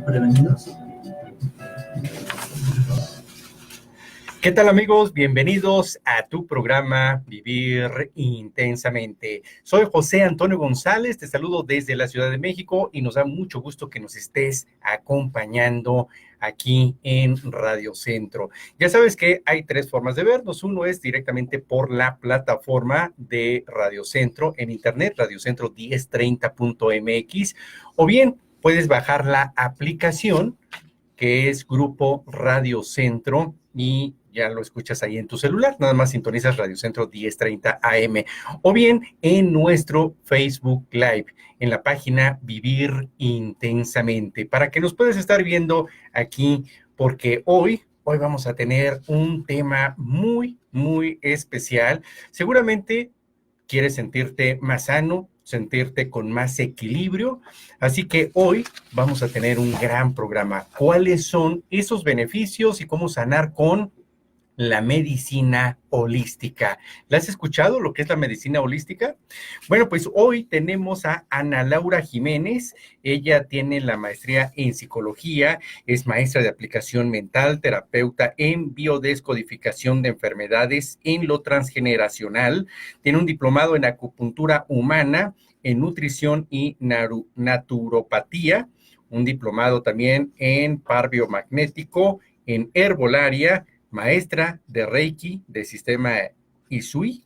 Prevenidos. ¿Qué tal, amigos? Bienvenidos a tu programa Vivir Intensamente. Soy José Antonio González, te saludo desde la Ciudad de México y nos da mucho gusto que nos estés acompañando aquí en Radio Centro. Ya sabes que hay tres formas de vernos. Uno es directamente por la plataforma de Radio Centro en internet, radiocentro1030.mx, o bien puedes bajar la aplicación que es Grupo Radio Centro y ya lo escuchas ahí en tu celular, nada más sintonizas Radio Centro 1030 AM, o bien en nuestro Facebook Live, en la página Vivir Intensamente, para que nos puedas estar viendo aquí, porque hoy vamos a tener un tema muy especial. Seguramente quieres sentirte más sano, sentirte con más equilibrio, así que hoy vamos a tener un gran programa. ¿Cuáles son esos beneficios y cómo sanar con la medicina holística? ¿La has escuchado, lo que es la medicina holística? Bueno, pues hoy tenemos a Ana Laura Jiménez. Ella tiene la maestría en psicología, es maestra de aplicación mental, terapeuta en biodescodificación de enfermedades en lo transgeneracional, tiene un diplomado en acupuntura humana, en nutrición y naturopatía, un diplomado también en par biomagnético, en herbolaria, maestra de Reiki, de sistema Usui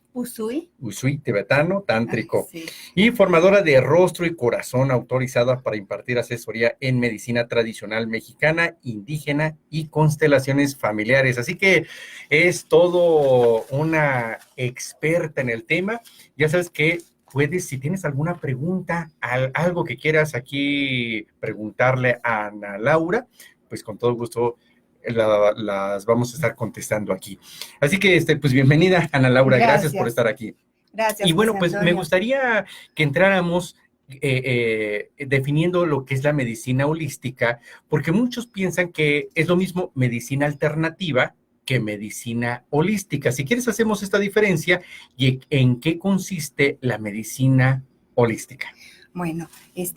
tibetano, tántrico, sí. Y formadora de Rostro y Corazón, autorizada para impartir asesoría en medicina tradicional mexicana, indígena y constelaciones familiares. Así que es todo una experta en el tema. Ya sabes que puedes, si tienes alguna pregunta, algo que quieras aquí preguntarle a Ana Laura, pues con todo gusto las vamos a estar contestando aquí. Así que, pues bienvenida, Ana Laura, gracias por estar aquí. Gracias. Y bueno, José pues Antonio. me gustaría que entráramos definiendo lo que es la medicina holística, porque muchos piensan que es lo mismo medicina alternativa que medicina holística. Si quieres, hacemos esta diferencia y en qué consiste la medicina holística. Bueno,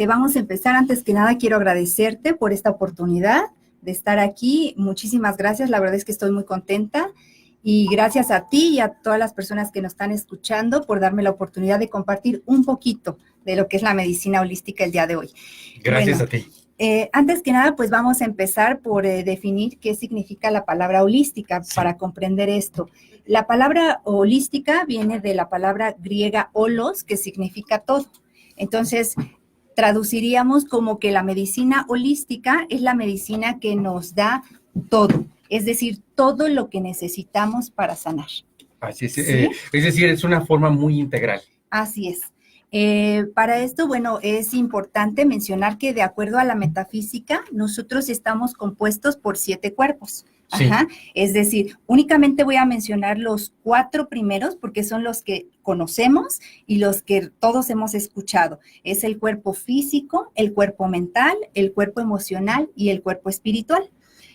vamos a empezar. Antes que nada, quiero agradecerte por esta oportunidad de estar aquí. Muchísimas gracias. La verdad es que estoy muy contenta. Y gracias a ti y a todas las personas que nos están escuchando por darme la oportunidad de compartir un poquito de lo que es la medicina holística el día de hoy. Gracias a ti. Antes que nada, pues vamos a empezar por definir qué significa la palabra holística para comprender esto. La palabra holística viene de la palabra griega holos, que significa todo. Entonces, traduciríamos como que la medicina holística es la medicina que nos da todo, es decir, todo lo que necesitamos para sanar. Así es, ¿Sí? Es decir, es una forma muy integral. Así es. Para esto, bueno, es importante mencionar que de acuerdo a la metafísica, nosotros estamos compuestos por 7 cuerpos. Sí. Ajá. Es decir, únicamente voy a mencionar los 4 primeros porque son los que conocemos y los que todos hemos escuchado. Es el cuerpo físico, el cuerpo mental, el cuerpo emocional y el cuerpo espiritual.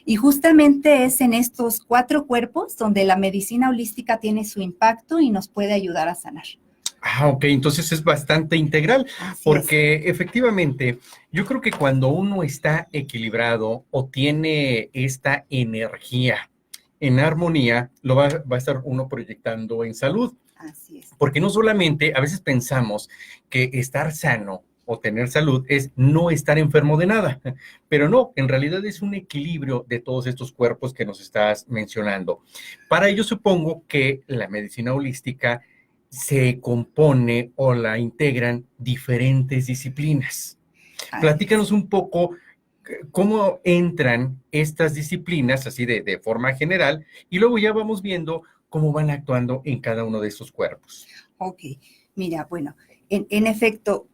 Y justamente es en estos 4 cuerpos donde la medicina holística tiene su impacto y nos puede ayudar a sanar. Ah, ok, entonces es bastante integral, porque efectivamente yo creo que cuando uno está equilibrado o tiene esta energía en armonía, lo va a estar uno proyectando en salud. Así es. Porque no solamente, a veces pensamos que estar sano o tener salud es no estar enfermo de nada, pero no, en realidad es un equilibrio de todos estos cuerpos que nos estás mencionando. Para ello supongo que la medicina holística se compone o la integran diferentes disciplinas. Platícanos un poco cómo entran estas disciplinas, así de forma general, y luego ya vamos viendo cómo van actuando en cada uno de estos cuerpos. Ok, mira, bueno, en efecto,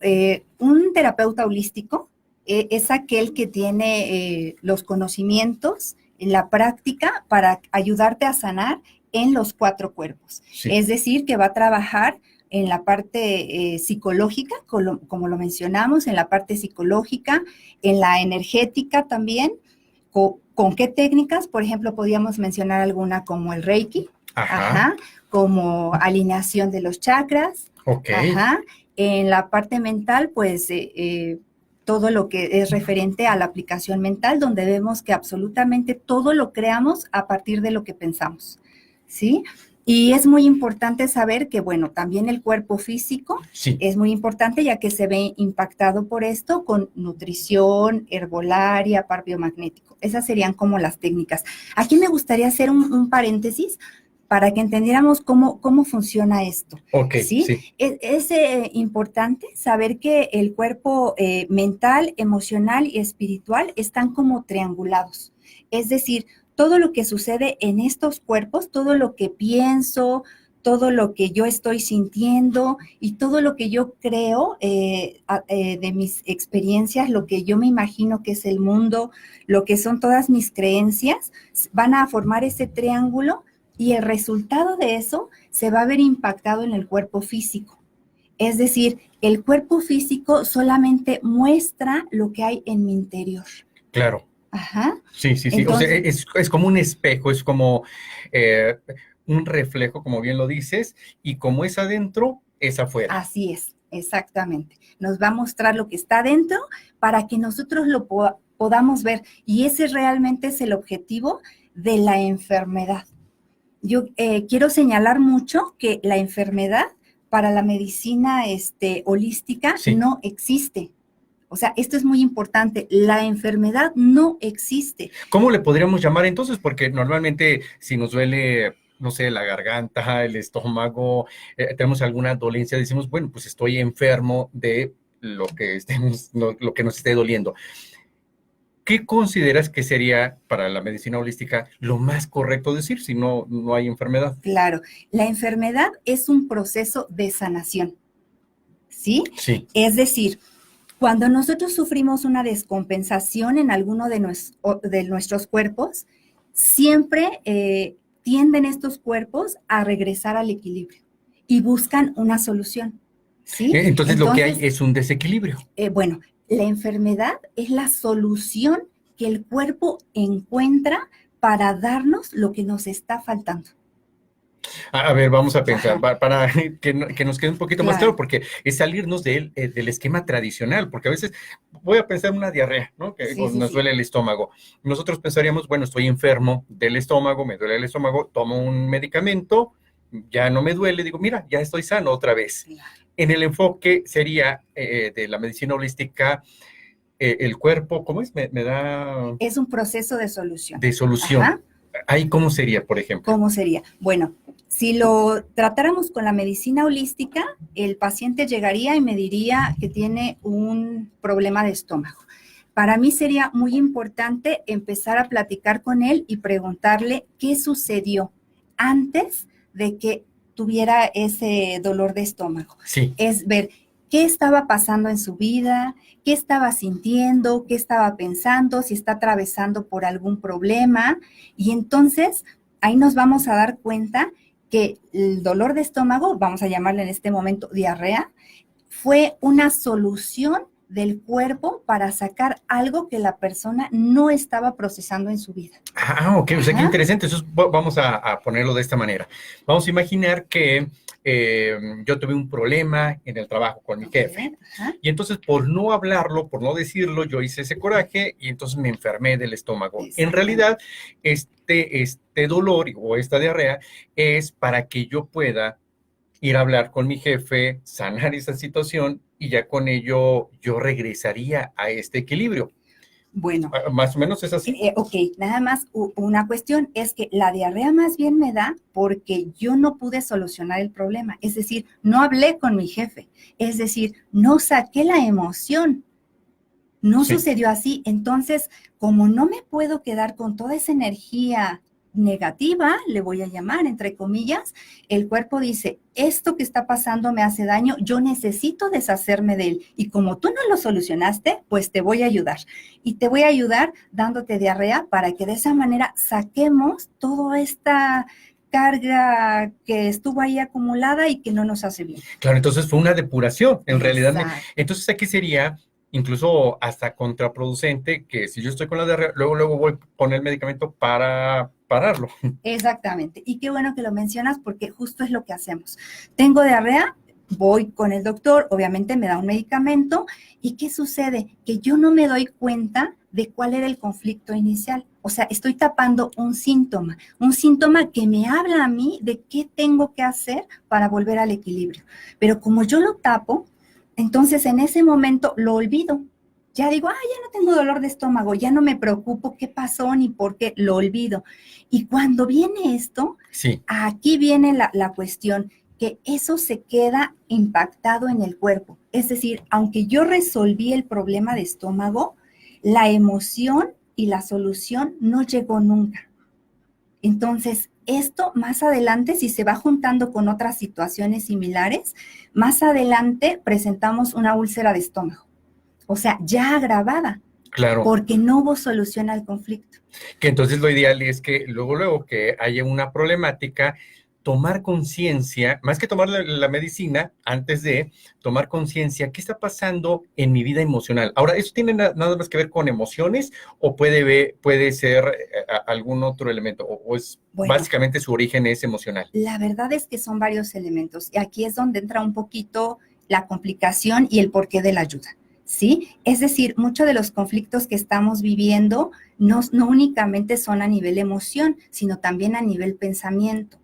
un terapeuta holístico es aquel que tiene los conocimientos, la práctica para ayudarte a sanar en los 4 cuerpos. Sí. Es decir, que va a trabajar en la parte psicológica, como lo mencionamos, en la parte psicológica, en la energética también. ¿Con qué técnicas? Por ejemplo, podríamos mencionar alguna como el Reiki, como alineación de los chakras. Ok. En la parte mental, pues todo lo que es referente a la aplicación mental, donde vemos que absolutamente todo lo creamos a partir de lo que pensamos, ¿sí? Y es muy importante saber que, bueno, también el cuerpo físico Sí. es muy importante, ya que se ve impactado por esto con nutrición, herbolaria, par biomagnético. Esas serían como las técnicas. Aquí me gustaría hacer un paréntesis para que entendiéramos cómo funciona esto. Ok, ¿Sí? sí. Es importante saber que el cuerpo mental, emocional y espiritual están como triangulados. Es decir, todo lo que sucede en estos cuerpos, todo lo que pienso, todo lo que yo estoy sintiendo y todo lo que yo creo de mis experiencias, lo que yo me imagino que es el mundo, lo que son todas mis creencias, van a formar ese triángulo y el resultado de eso se va a ver impactado en el cuerpo físico. Es decir, el cuerpo físico solamente muestra lo que hay en mi interior. Claro. Ajá. Sí, sí, sí. Entonces, o sea, es como un espejo, es como un reflejo, como bien lo dices, y como es adentro, es afuera. Así es, exactamente. Nos va a mostrar lo que está adentro para que nosotros lo podamos ver. Y ese realmente es el objetivo de la enfermedad. Yo quiero señalar mucho que la enfermedad para la medicina holística Sí. no existe. O sea, esto es muy importante. La enfermedad no existe. ¿Cómo le podríamos llamar entonces? Porque normalmente si nos duele, no sé, la garganta, el estómago, tenemos alguna dolencia, decimos, bueno, pues estoy enfermo de lo que lo que nos esté doliendo. ¿Qué consideras que sería para la medicina holística lo más correcto decir si no hay enfermedad? Claro, la enfermedad es un proceso de sanación, ¿sí? Sí. Es decir, cuando nosotros sufrimos una descompensación en alguno de nuestros cuerpos, siempre tienden estos cuerpos a regresar al equilibrio y buscan una solución, ¿sí? Entonces lo que hay es un desequilibrio. Bueno, la enfermedad es la solución que el cuerpo encuentra para darnos lo que nos está faltando. A ver, vamos a pensar, Ajá. para que nos quede un poquito más Claro. claro, porque es salirnos del esquema tradicional, porque a veces voy a pensar en una diarrea, ¿no? Que Sí, sí, nos sí. duele el estómago. Nosotros pensaríamos, bueno, estoy enfermo del estómago, me duele el estómago, tomo un medicamento, ya no me duele, digo, mira, ya estoy sano otra vez. Claro. En el enfoque sería de la medicina holística, el cuerpo, ¿cómo es? Me da Es un proceso de solución. de solución. Ajá. ¿Ahí cómo sería, por ejemplo? ¿Cómo sería? Bueno, si lo tratáramos con la medicina holística, el paciente llegaría y me diría que tiene un problema de estómago. Para mí sería muy importante empezar a platicar con él y preguntarle qué sucedió antes de que tuviera ese dolor de estómago. Sí. Es ver qué estaba pasando en su vida, qué estaba sintiendo, qué estaba pensando, si está atravesando por algún problema. Y entonces ahí nos vamos a dar cuenta que el dolor de estómago, vamos a llamarle en este momento diarrea, fue una solución del cuerpo para sacar algo que la persona no estaba procesando en su vida. Ah, ok, o sea, qué Ajá. interesante. Eso vamos a ponerlo de esta manera. Vamos a imaginar que yo tuve un problema en el trabajo con mi jefe. Ajá. Y entonces, por no hablarlo, por no decirlo, yo hice ese coraje y entonces me enfermé del estómago. En realidad, este dolor o esta diarrea es para que yo pueda ir a hablar con mi jefe, sanar esa situación y ya con ello yo regresaría a este equilibrio. Bueno, Más o menos es así. ok, nada más una cuestión es que la diarrea más bien me da porque yo no pude solucionar el problema, es decir, no hablé con mi jefe, es decir, no saqué la emoción, no Sí. sucedió así. Entonces, como no me puedo quedar con toda esa energía negativa, le voy a llamar, entre comillas, el cuerpo dice, esto que está pasando me hace daño, yo necesito deshacerme de él. Y como tú no lo solucionaste, pues te voy a ayudar. Y te voy a ayudar dándote diarrea para que de esa manera saquemos toda esta carga que estuvo ahí acumulada y que no nos hace bien. Claro, entonces fue una depuración, en realidad. Exacto. Entonces aquí sería incluso hasta contraproducente que si yo estoy con la diarrea, luego voy con el medicamento para pararlo. Exactamente. Y qué bueno que lo mencionas porque justo es lo que hacemos. Tengo diarrea, voy con el doctor, obviamente me da un medicamento, ¿y qué sucede? Que yo no me doy cuenta de cuál era el conflicto inicial. O sea, estoy tapando un síntoma que me habla a mí de qué tengo que hacer para volver al equilibrio. Pero como yo lo tapo, entonces en ese momento lo olvido. Ya digo, ya no tengo dolor de estómago, ya no me preocupo qué pasó ni por qué, lo olvido. Y cuando viene esto, Sí, aquí viene la cuestión, que eso se queda impactado en el cuerpo. Es decir, aunque yo resolví el problema de estómago, la emoción y la solución no llegó nunca. Entonces, esto más adelante, si se va juntando con otras situaciones similares, más adelante presentamos una úlcera de estómago. O sea, ya agravada, claro. porque no hubo solución al conflicto. Que entonces lo ideal es que luego que haya una problemática, tomar conciencia, más que tomar la medicina, antes de tomar conciencia, ¿qué está pasando en mi vida emocional? Ahora, ¿eso tiene nada más que ver con emociones o puede ser algún otro elemento? ¿O es Bueno, básicamente su origen es emocional? La verdad es que son varios elementos. Y aquí es donde entra un poquito la complicación y el porqué de la ayuda. ¿Sí? Es decir, muchos de los conflictos que estamos viviendo no únicamente son a nivel emoción, sino también a nivel pensamiento,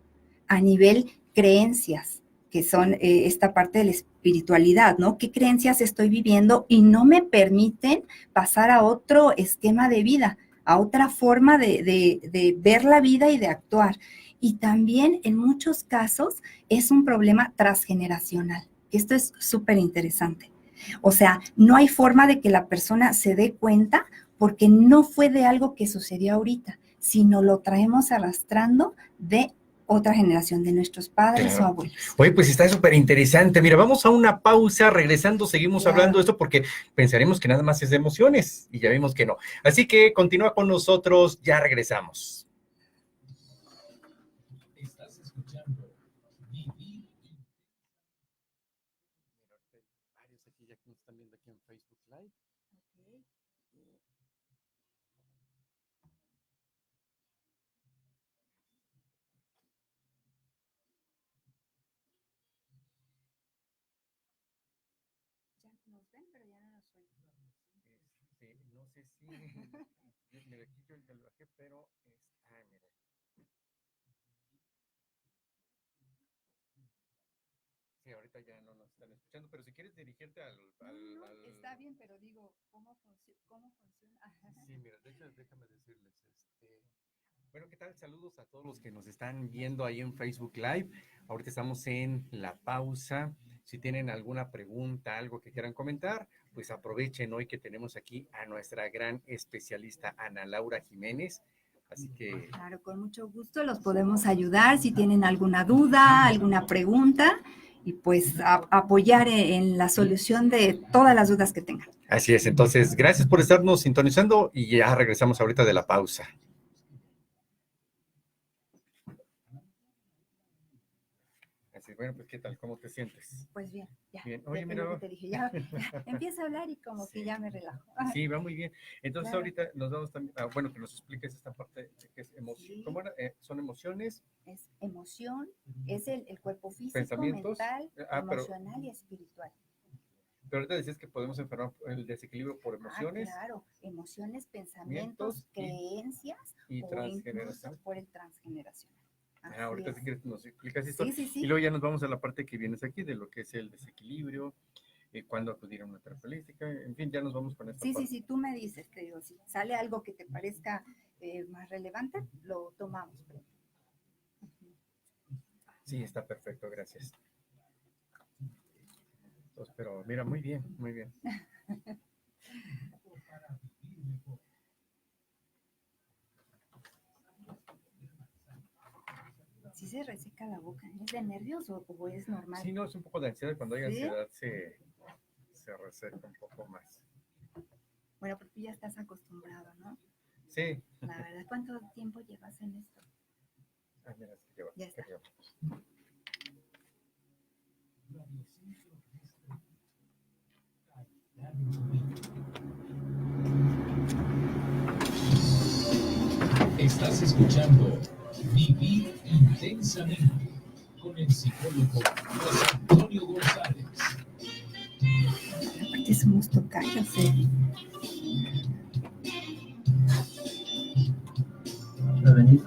a nivel creencias, que son esta parte de la espiritualidad, ¿no? ¿Qué creencias estoy viviendo y no me permiten pasar a otro esquema de vida, a otra forma de ver la vida y de actuar? Y también en muchos casos es un problema transgeneracional, que esto es súper interesante. O sea, no hay forma de que la persona se dé cuenta porque no fue de algo que sucedió ahorita, sino lo traemos arrastrando de otra generación, de nuestros padres Claro. o abuelos. Oye, pues está súper interesante. Mira, vamos a una pausa, regresando, seguimos hablando de esto porque pensaremos que nada más es de emociones y ya vimos que no. Así que continúa con nosotros, ya regresamos. Estás escuchando Vivir. Varios aquí ya que nos están viendo aquí en Facebook Live. Ya nos ven, pero ya no nos oyen. No sé si. Mira, aquí yo ya lo bajé, pero. Mira. Sí, ahorita ya no nos están escuchando, pero si quieres dirigirte No, está bien, pero digo, ¿cómo funciona? Sí, mira, de hecho, déjame decirles, bueno, ¿qué tal? Saludos a todos los que nos están viendo ahí en Facebook Live. Ahorita estamos en la pausa. Si tienen alguna pregunta, algo que quieran comentar, pues aprovechen hoy que tenemos aquí a nuestra gran especialista Ana Laura Jiménez. Así que... Claro, con mucho gusto los podemos ayudar si tienen alguna duda, alguna pregunta y pues apoyar en la solución de todas las dudas que tengan. Así es, entonces gracias por estarnos sintonizando y ya regresamos ahorita de la pausa. Así, bueno, pues ¿qué tal? ¿Cómo te sientes? Pues bien, ya. Bien. Oye, mira, lo que te dije, ya empiezo a hablar y como que ya me relajo. Sí, va muy bien. Entonces Claro. ahorita nos vamos también, bueno, que nos expliques esta parte de que es emoción. Sí. ¿Cómo era? ¿Son emociones? Es emoción, es el cuerpo físico, Pensamientos. mental, emocional y espiritual. Pero ahorita decías que podemos enfermar el desequilibrio por emociones. Claro, emociones, pensamientos, creencias y o transgeneración. Incluso por el transgeneracional. Ahorita si quieres nos explicas esto. Sí. Y luego ya nos vamos a la parte que vienes aquí de lo que es el desequilibrio, cuándo acudir a una terapia holística, en fin, ya nos vamos con esta parte. Sí, tú me dices, te digo, si sale algo que te parezca más relevante, lo tomamos. Sí, está perfecto, gracias. Entonces, pero mira, muy bien, muy bien. ¿Sí se reseca la boca? ¿Es de nervios o es normal? Sí, no, es un poco de ansiedad. Cuando hay ansiedad se reseca un poco más. Bueno, porque ya estás acostumbrado, ¿no? Sí. La verdad, ¿cuánto tiempo llevas en esto? Mira, ya está. Estás escuchando Vivir Intensamente con el psicólogo José Antonio González. Aparte somos tocayos, Prevenidos.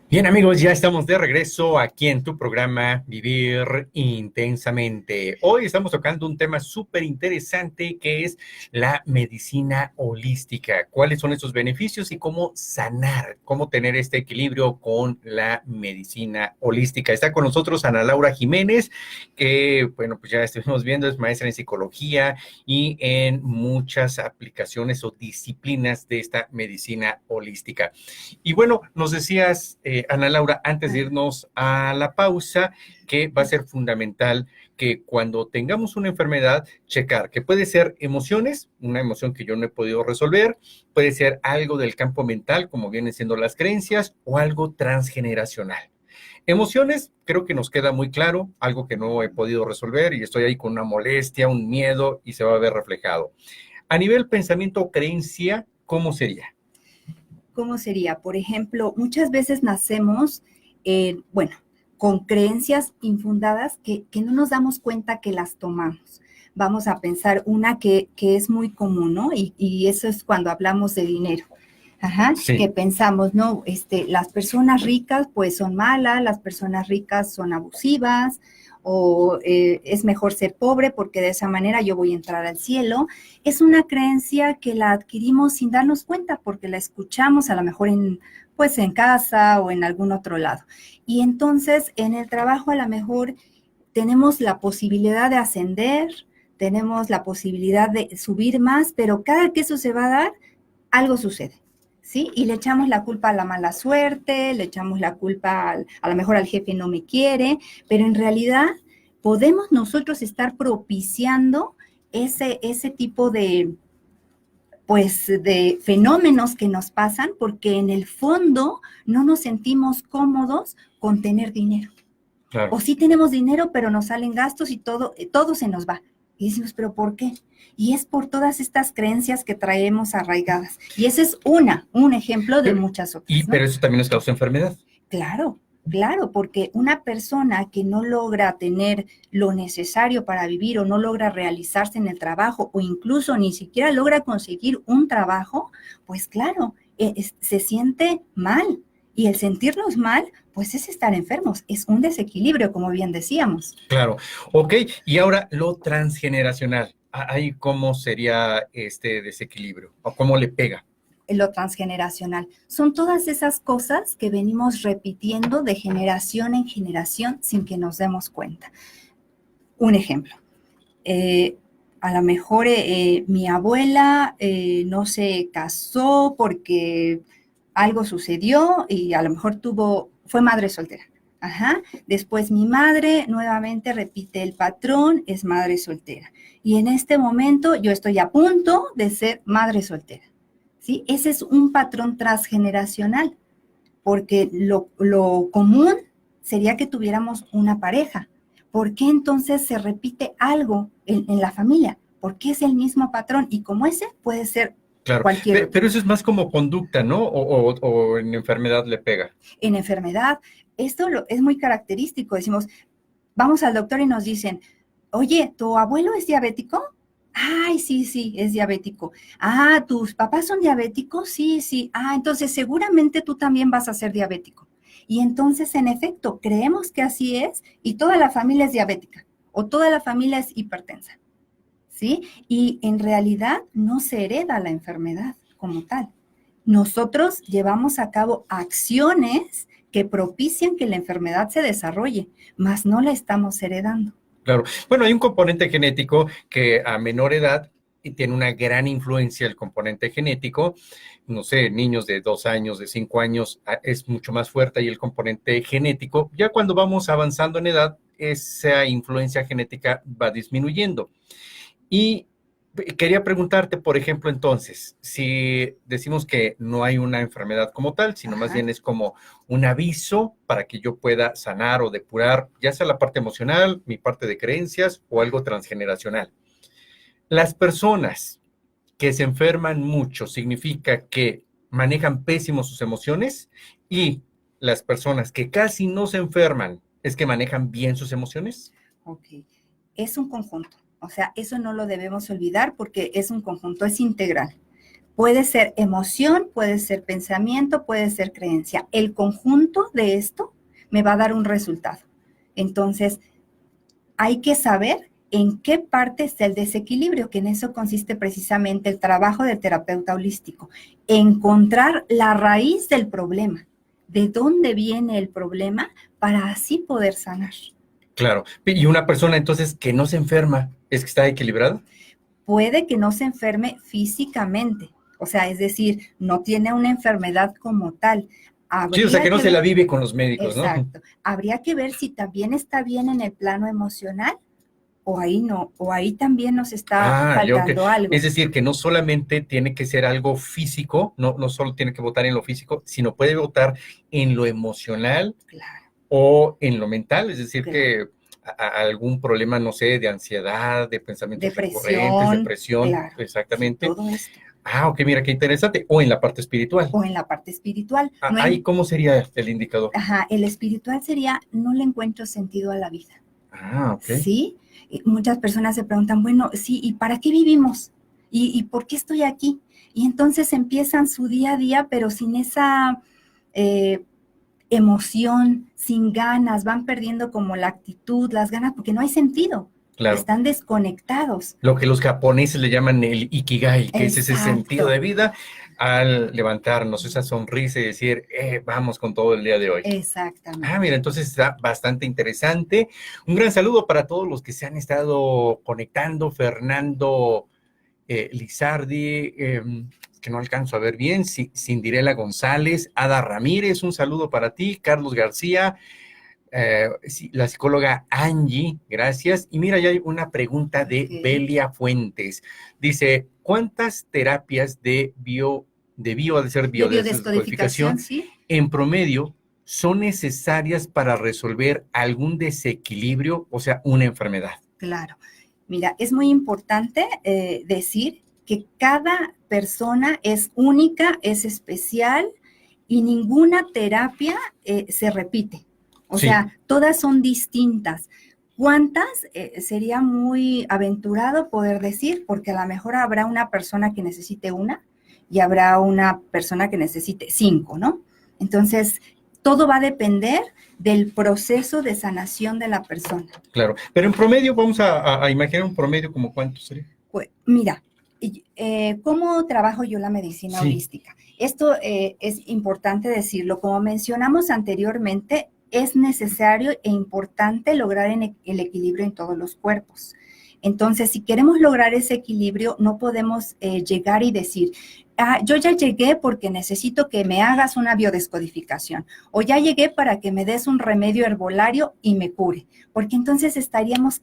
Bien, amigos, ya estamos de regreso aquí en tu programa Vivir Intensamente. Hoy estamos tocando un tema súper interesante que es la medicina holística. ¿Cuáles son esos beneficios y cómo sanar, cómo tener este equilibrio con la medicina holística? Está con nosotros Ana Laura Jiménez, que, bueno, pues ya estuvimos viendo, es maestra en psicología y en muchas aplicaciones o disciplinas de esta medicina holística. Y bueno, nos decías, Ana Laura, antes de irnos a la pausa, que va a ser fundamental que cuando tengamos una enfermedad, checar que puede ser emociones, una emoción que yo no he podido resolver, puede ser algo del campo mental, como vienen siendo las creencias, o algo transgeneracional. Emociones, creo que nos queda muy claro, algo que no he podido resolver y estoy ahí con una molestia, un miedo y se va a ver reflejado. A nivel pensamiento o creencia, ¿cómo sería? ¿Cómo sería? Por ejemplo, muchas veces nacemos, con creencias infundadas que no nos damos cuenta que las tomamos. Vamos a pensar una que es muy común, ¿no? Y eso es cuando hablamos de dinero. Ajá, Sí. Que pensamos, ¿no? Las personas ricas pues son malas, las personas ricas son abusivas, o es mejor ser pobre porque de esa manera yo voy a entrar al cielo. Es una creencia que la adquirimos sin darnos cuenta porque la escuchamos a lo mejor en casa o en algún otro lado. Y entonces en el trabajo a lo mejor tenemos la posibilidad de ascender, tenemos la posibilidad de subir más, pero cada que eso se va a dar, algo sucede. ¿Sí? Y le echamos la culpa a la mala suerte, le echamos la culpa a lo mejor al jefe no me quiere, pero en realidad podemos nosotros estar propiciando ese tipo de fenómenos que nos pasan porque en el fondo no nos sentimos cómodos con tener dinero. Claro. O sí tenemos dinero, pero nos salen gastos y todo se nos va. Y decimos, ¿pero por qué? Y es por todas estas creencias que traemos arraigadas. Y ese es un ejemplo de muchas otras, ¿no? Pero eso también nos causa enfermedad. Claro, porque una persona que no logra tener lo necesario para vivir o no logra realizarse en el trabajo o incluso ni siquiera logra conseguir un trabajo, pues claro, se siente mal. Y el sentirnos mal, pues es estar enfermos, es un desequilibrio, como bien decíamos. Claro, ok, y ahora lo transgeneracional, ahí cómo sería este desequilibrio, o cómo le pega. Lo transgeneracional. Son todas esas cosas que venimos repitiendo de generación en generación sin que nos demos cuenta. Un ejemplo, a lo mejor mi abuela no se casó porque algo sucedió y a lo mejor fue madre soltera. Ajá. Después mi madre nuevamente repite el patrón, es madre soltera. Y en este momento yo estoy a punto de ser madre soltera. ¿Sí? Ese es un patrón transgeneracional, porque lo común sería que tuviéramos una pareja. ¿Por qué entonces se repite algo en la familia? Porque es el mismo patrón y como ese puede ser claro, cualquier otro. Pero eso es más como conducta, ¿no? O en enfermedad le pega. En enfermedad, esto es muy característico. Decimos, vamos al doctor y nos dicen, oye, ¿tu abuelo es diabético? Ay, sí, es diabético. Ah, ¿tus papás son diabéticos? Sí. Ah, entonces seguramente tú también vas a ser diabético. Y entonces, en efecto, creemos que así es y toda la familia es diabética o toda la familia es hipertensa, ¿sí? Y en realidad no se hereda la enfermedad como tal. Nosotros llevamos a cabo acciones que propician que la enfermedad se desarrolle, mas no la estamos heredando. Claro. Bueno, hay un componente genético que a menor edad tiene una gran influencia el componente genético. No sé, niños de 2 años, de 5 años, es mucho más fuerte ahí el componente genético. Ya cuando vamos avanzando en edad, esa influencia genética va disminuyendo. Y quería preguntarte, por ejemplo, entonces, si decimos que no hay una enfermedad como tal, sino más bien es como un aviso para que yo pueda sanar o depurar, ya sea la parte emocional, mi parte de creencias o algo transgeneracional. Las personas que se enferman mucho significa que manejan pésimo sus emociones y las personas que casi no se enferman es que manejan bien sus emociones? Ok, es un conjunto, o sea, eso no lo debemos olvidar porque es un conjunto, es integral. Puede ser emoción, puede ser pensamiento, puede ser creencia. El conjunto de esto me va a dar un resultado. Entonces, hay que saber en qué parte está el desequilibrio, que en eso consiste precisamente el trabajo del terapeuta holístico. Encontrar la raíz del problema, de dónde viene el problema, para así poder sanar. Claro. Y una persona entonces que no se enferma, ¿es que está equilibrada? Puede que no se enferme físicamente, o sea, es decir, no tiene una enfermedad como tal. Sí, o sea, que no se la ver, vive con los médicos, ¿no? exacto. Habría que ver si también está bien en el plano emocional o ahí no, o ahí también nos está faltando algo. Es decir, que no solamente tiene que ser algo físico, no solo tiene que votar en lo físico, sino puede votar en lo emocional Claro, o en lo mental, es decir, claro. que algún problema, no sé, de ansiedad, de pensamientos recurrentes, Depresión, depresión, claro, sí, exactamente. todo esto. Ah, ok, mira, qué interesante. O en la parte espiritual. O en la parte espiritual. No Ahí, ¿cómo sería el indicador? Ajá, el espiritual sería, no le encuentro sentido a la vida. Ah, ok. ¿Sí? Y muchas personas se preguntan, bueno, sí, ¿y para qué vivimos? ¿Y por qué estoy aquí? Y entonces empiezan su día a día, pero sin esa emoción, sin ganas, van perdiendo como la actitud, las ganas, porque no hay sentido. Claro. Están desconectados. Lo que los japoneses le llaman el ikigai, que es ese Exacto. sentido de vida al levantarnos, esa sonrisa y decir, vamos con todo el día de hoy. Exactamente. Ah, mira, entonces está bastante interesante. Un gran saludo para todos los que se han estado conectando. Fernando Lizardi, que no alcanzo a ver bien, Cindirela González, Ada Ramírez, un saludo para ti, Carlos García, la psicóloga Angie, gracias. Y mira, ya hay una pregunta de Belia Fuentes. Dice, ¿cuántas terapias de biodescodificación ¿sí? en promedio son necesarias para resolver algún desequilibrio, o sea, una enfermedad? Claro. Mira, es muy importante decir que cada persona es única, es especial y ninguna terapia se repite. O sea, todas son distintas. ¿Cuántas? Sería muy aventurado poder decir, porque a lo mejor habrá una persona que necesite una y habrá una persona que necesite 5, ¿no? Entonces, todo va a depender del proceso de sanación de la persona. Claro, pero en promedio, vamos a imaginar un promedio como cuánto sería. Pues, mira, ¿cómo trabajo yo la medicina holística? Esto es importante decirlo. Como mencionamos anteriormente, es necesario e importante lograr el equilibrio en todos los cuerpos. Entonces, si queremos lograr ese equilibrio, no podemos llegar y decir, yo ya llegué porque necesito que me hagas una biodescodificación, o ya llegué para que me des un remedio herbolario y me cure, porque entonces estaríamos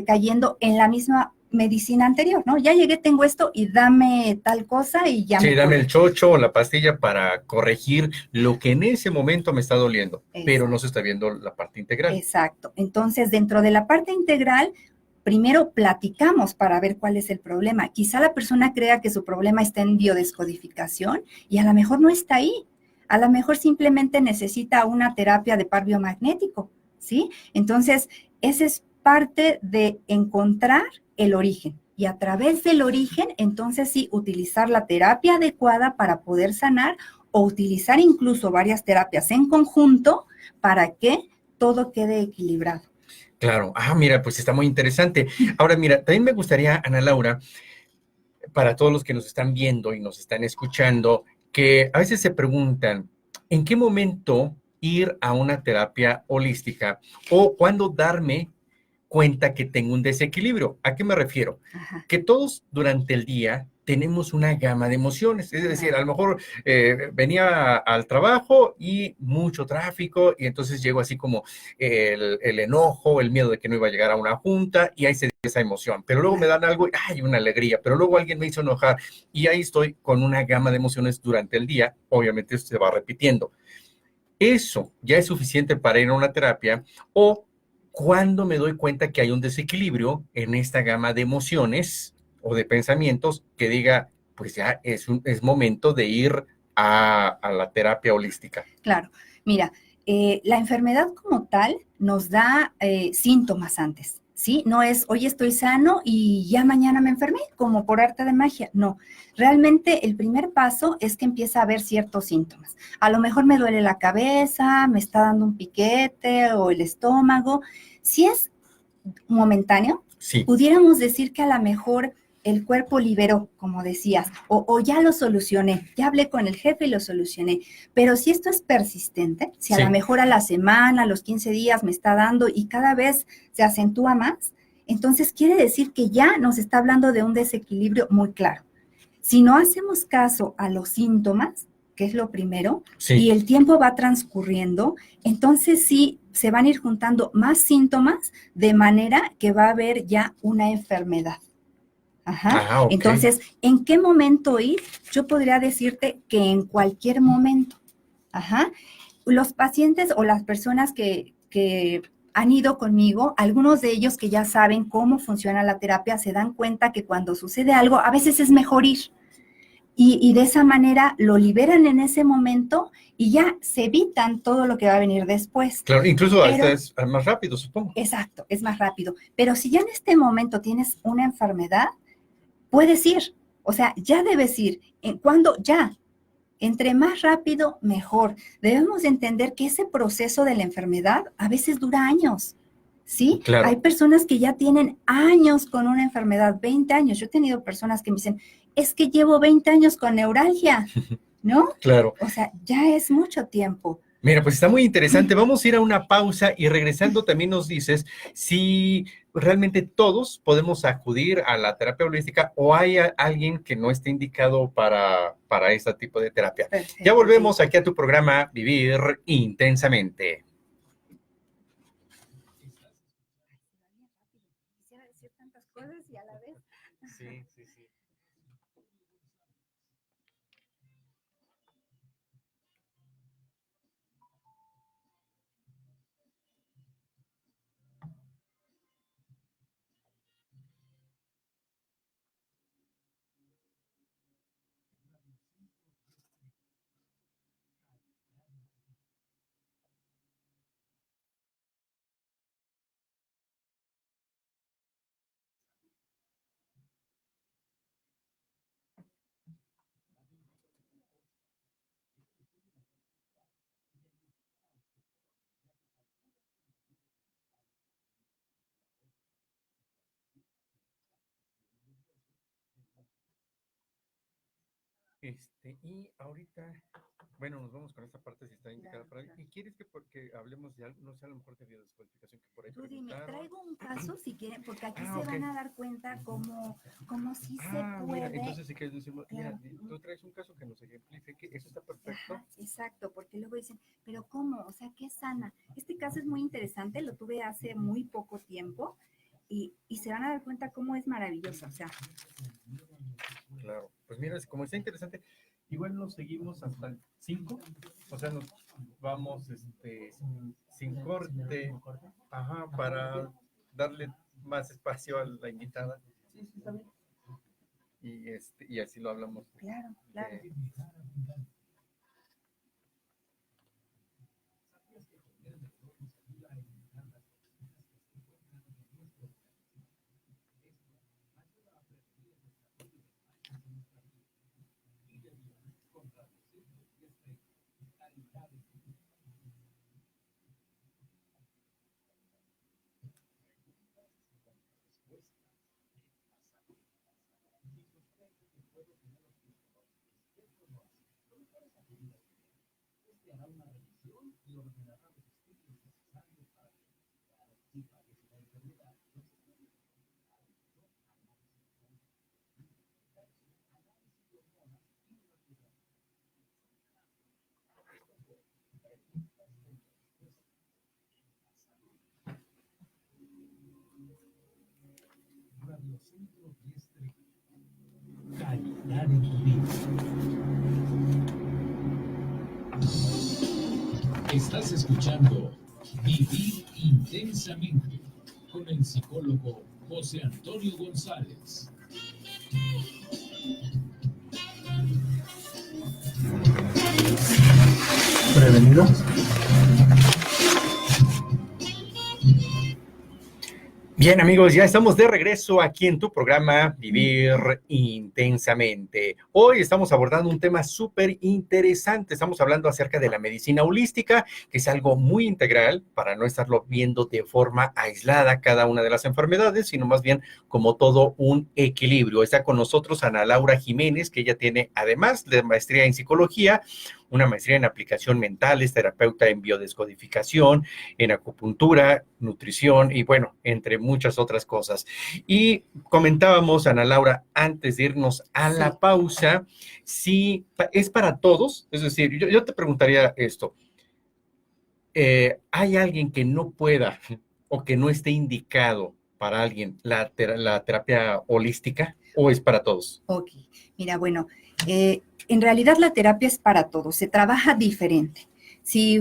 cayendo en la misma medicina anterior, ¿no? Ya llegué, tengo esto y dame tal cosa y ya me cure. Dame el chocho o la pastilla para corregir lo que en ese momento me está doliendo, pero no se está viendo la parte integral. Exacto. Entonces, dentro de la parte integral, primero platicamos para ver cuál es el problema. Quizá la persona crea que su problema está en biodescodificación y a lo mejor no está ahí. A lo mejor simplemente necesita una terapia de par biomagnético, ¿sí? Entonces, esa es parte de encontrar el origen. Y a través del origen, entonces sí, utilizar la terapia adecuada para poder sanar o utilizar incluso varias terapias en conjunto para que todo quede equilibrado. Claro. Mira, pues está muy interesante. Ahora, mira, también me gustaría, Ana Laura, para todos los que nos están viendo y nos están escuchando, que a veces se preguntan, ¿en qué momento ir a una terapia holística o cuándo darme cuenta que tengo un desequilibrio? ¿A qué me refiero? Ajá. Que todos durante el día tenemos una gama de emociones, es decir, a lo mejor venía al trabajo y mucho tráfico y entonces llego así como el enojo, el miedo de que no iba a llegar a una junta y ahí se dio esa emoción, pero luego me dan algo y hay una alegría, pero luego alguien me hizo enojar y ahí estoy con una gama de emociones durante el día, obviamente eso se va repitiendo. ¿Eso ya es suficiente para ir a una terapia o cuando me doy cuenta que hay un desequilibrio en esta gama de emociones o de pensamientos que diga, pues ya es momento de ir a la terapia holística? Claro. Mira, la enfermedad como tal nos da síntomas antes, ¿sí? No es, hoy estoy sano y ya mañana me enfermé, como por arte de magia. No, realmente el primer paso es que empieza a haber ciertos síntomas. A lo mejor me duele la cabeza, me está dando un piquete o el estómago. Si es momentáneo, Sí, pudiéramos decir que a lo mejor el cuerpo liberó, como decías, o ya lo solucioné, ya hablé con el jefe y lo solucioné. Pero si esto es persistente, si a Sí. lo mejor a la semana, a los 15 días me está dando y cada vez se acentúa más, entonces quiere decir que ya nos está hablando de un desequilibrio muy claro. Si no hacemos caso a los síntomas, que es lo primero, sí, y el tiempo va transcurriendo, entonces sí se van a ir juntando más síntomas de manera que va a haber ya una enfermedad. Ajá. ah, ok. Entonces, ¿en qué momento ir? Yo podría decirte que en cualquier momento. Ajá. Los pacientes o las personas que han ido conmigo, algunos de ellos que ya saben cómo funciona la terapia, se dan cuenta que cuando sucede algo, a veces es mejor ir. Y de esa manera lo liberan en ese momento y ya se evitan todo lo que va a venir después. Claro, incluso hasta Pero- es más rápido, supongo. Exacto, es más rápido. Pero si ya en este momento tienes una enfermedad, puedes ir. O sea, ya debes ir. ¿Cuándo? Ya. Entre más rápido, mejor. Debemos entender que ese proceso de la enfermedad a veces dura años. ¿Sí? Claro. Hay personas que ya tienen años con una enfermedad, 20 años. Yo he tenido personas que me dicen, es que llevo 20 años con neuralgia, ¿no? Claro. O sea, ya es mucho tiempo. Mira, pues está muy interesante. Vamos a ir a una pausa y regresando también nos dices si realmente todos podemos acudir a la terapia holística o hay alguien que no esté indicado para este tipo de terapia. Perfecto. Ya volvemos aquí a tu programa Vivir Intensamente. Quisiera decir tantas cosas y a la vez. Sí, sí, sí. Y ahorita, bueno, nos vamos con esta parte si está indicada Claro, para ahí. claro. ¿Y quieres que porque hablemos de algo, no sé, a lo mejor de biodescodificación que por ahí Tú dime, preguntaron? traigo un caso si quieren, porque aquí Ah, se ok. van a dar cuenta cómo sí se Ah, mira, puede. entonces si quieres decimos, mira, Claro. tú traes un caso que nos ejemplifique, eso está perfecto. Ajá, exacto, porque luego dicen, pero ¿cómo? O sea, ¿qué sana? Este caso es muy interesante, lo tuve hace muy poco tiempo y se van a dar cuenta cómo es maravilloso. O sea, Claro, pues mira, como está interesante, igual nos seguimos hasta el 5, o sea, nos vamos sin corte, ajá, para darle más espacio a la invitada Sí, sí, está bien. y así lo hablamos. claro, claro. Radio Centro Diestre. Calidad en tu vida. Estás escuchando Vivir Intensamente con el psicólogo José Antonio González. Prevenido. Bien, amigos, ya estamos de regreso aquí en tu programa Vivir Intensamente. Hoy estamos abordando un tema súper interesante. Estamos hablando acerca de la medicina holística, que es algo muy integral para no estarlo viendo de forma aislada cada una de las enfermedades, sino más bien como todo un equilibrio. Está con nosotros Ana Laura Jiménez, que ella tiene, además de maestría en psicología, una maestría en aplicación mental, es terapeuta en biodescodificación, en acupuntura, nutrición y bueno, entre muchas otras cosas. Y comentábamos, Ana Laura, antes de irnos a la pausa, si es para todos, es decir, yo te preguntaría esto, ¿hay alguien que no pueda o que no esté indicado para alguien la terapia holística o es para todos? Ok, mira, bueno, en realidad la terapia es para todos, se trabaja diferente. Si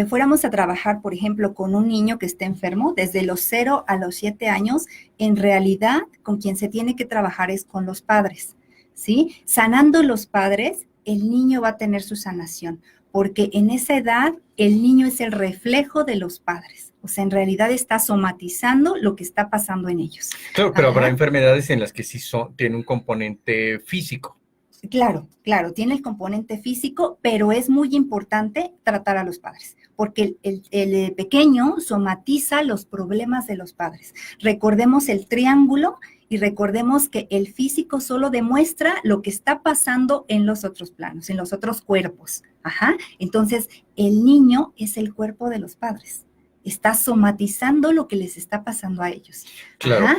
fuéramos a trabajar, por ejemplo, con un niño que esté enfermo, desde los 0 a los 7 años, en realidad con quien se tiene que trabajar es con los padres, ¿sí? Sanando los padres, el niño va a tener su sanación, porque en esa edad el niño es el reflejo de los padres. O sea, en realidad está somatizando lo que está pasando en ellos. Claro, pero Ajá. habrá enfermedades en las que sí tiene un componente físico. Claro, tiene el componente físico, pero es muy importante tratar a los padres, porque el pequeño somatiza los problemas de los padres. Recordemos el triángulo y recordemos que el físico solo demuestra lo que está pasando en los otros planos, en los otros cuerpos. Ajá. Entonces, el niño es el cuerpo de los padres. Está somatizando lo que les está pasando a ellos. Claro. Ajá.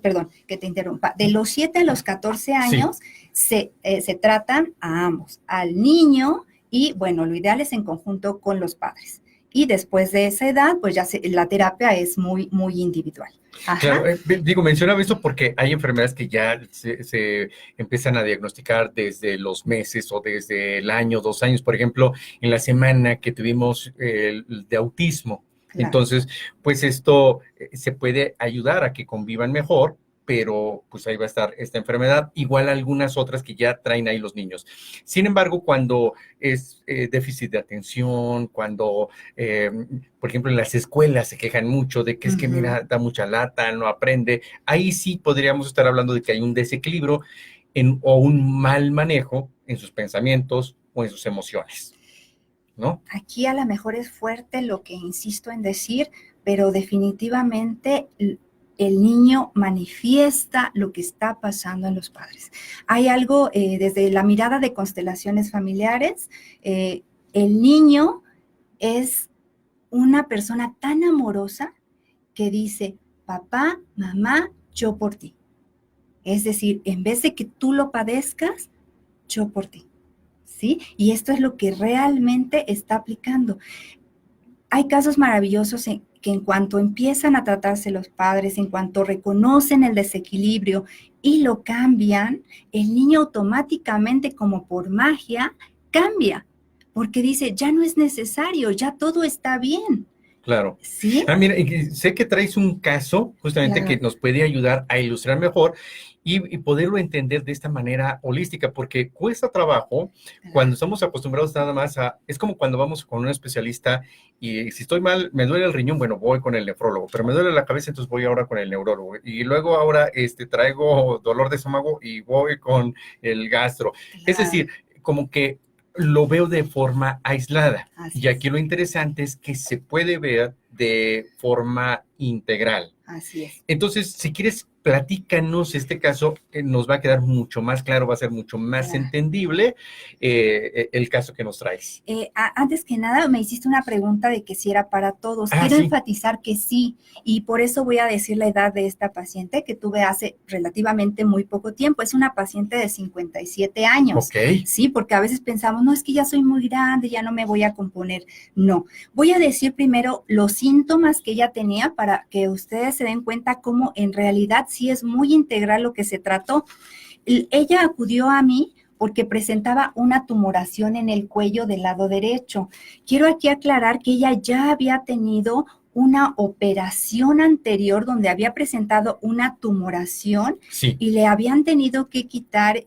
Perdón, que te interrumpa, de los 7 a los 14 años se tratan a ambos, al niño y, bueno, lo ideal es en conjunto con los padres. Y después de esa edad, pues ya la terapia es muy, muy individual. Ajá. Claro, mencionaba esto porque hay enfermedades que ya se empiezan a diagnosticar desde los meses o desde el año, 2 años. Por ejemplo, en la semana que tuvimos el de autismo. Claro. Entonces, pues esto se puede ayudar a que convivan mejor, pero pues ahí va a estar esta enfermedad, igual algunas otras que ya traen ahí los niños. Sin embargo, cuando es déficit de atención, cuando, por ejemplo, en las escuelas se quejan mucho de que es que, mira, da mucha lata, no aprende, ahí sí podríamos estar hablando de que hay un desequilibrio o un mal manejo en sus pensamientos o en sus emociones, ¿no? Aquí a lo mejor es fuerte lo que insisto en decir, pero definitivamente el niño manifiesta lo que está pasando en los padres. Hay algo desde la mirada de constelaciones familiares, el niño es una persona tan amorosa que dice, papá, mamá, yo por ti. Es decir, en vez de que tú lo padezcas, yo por ti. ¿Sí? Y esto es lo que realmente está aplicando. Hay casos maravillosos que en cuanto empiezan a tratarse los padres, en cuanto reconocen el desequilibrio y lo cambian, el niño automáticamente, como por magia, cambia, porque dice, ya no es necesario, ya todo está bien. Claro. ¿Sí? Mira, sé que traes un caso justamente que nos puede ayudar a ilustrar mejor y poderlo entender de esta manera holística, porque cuesta trabajo cuando estamos acostumbrados nada más es como cuando vamos con un especialista y si estoy mal, me duele el riñón, bueno, voy con el nefrólogo, pero me duele la cabeza, entonces voy ahora con el neurólogo y luego ahora traigo dolor de estómago y voy con el gastro. Es decir, como que lo veo de forma aislada. Y aquí lo interesante es que se puede ver de forma integral. Así es. Entonces, si quieres, platícanos este caso, nos va a quedar mucho más claro, va a ser mucho más entendible el caso que nos traes. Antes que nada, me hiciste una pregunta de que si era para todos. Quiero enfatizar que sí, y por eso voy a decir la edad de esta paciente que tuve hace relativamente muy poco tiempo. Es una paciente de 57 años. Ok. Sí, porque a veces pensamos, no, es que ya soy muy grande, ya no me voy a componer. No, voy a decir primero los síntomas que ella tenía para que ustedes se den cuenta cómo en realidad sí es muy integral lo que se trató. Ella acudió a mí porque presentaba una tumoración en el cuello del lado derecho. Quiero aquí aclarar que ella ya había tenido una operación anterior donde había presentado una tumoración y le habían tenido que quitar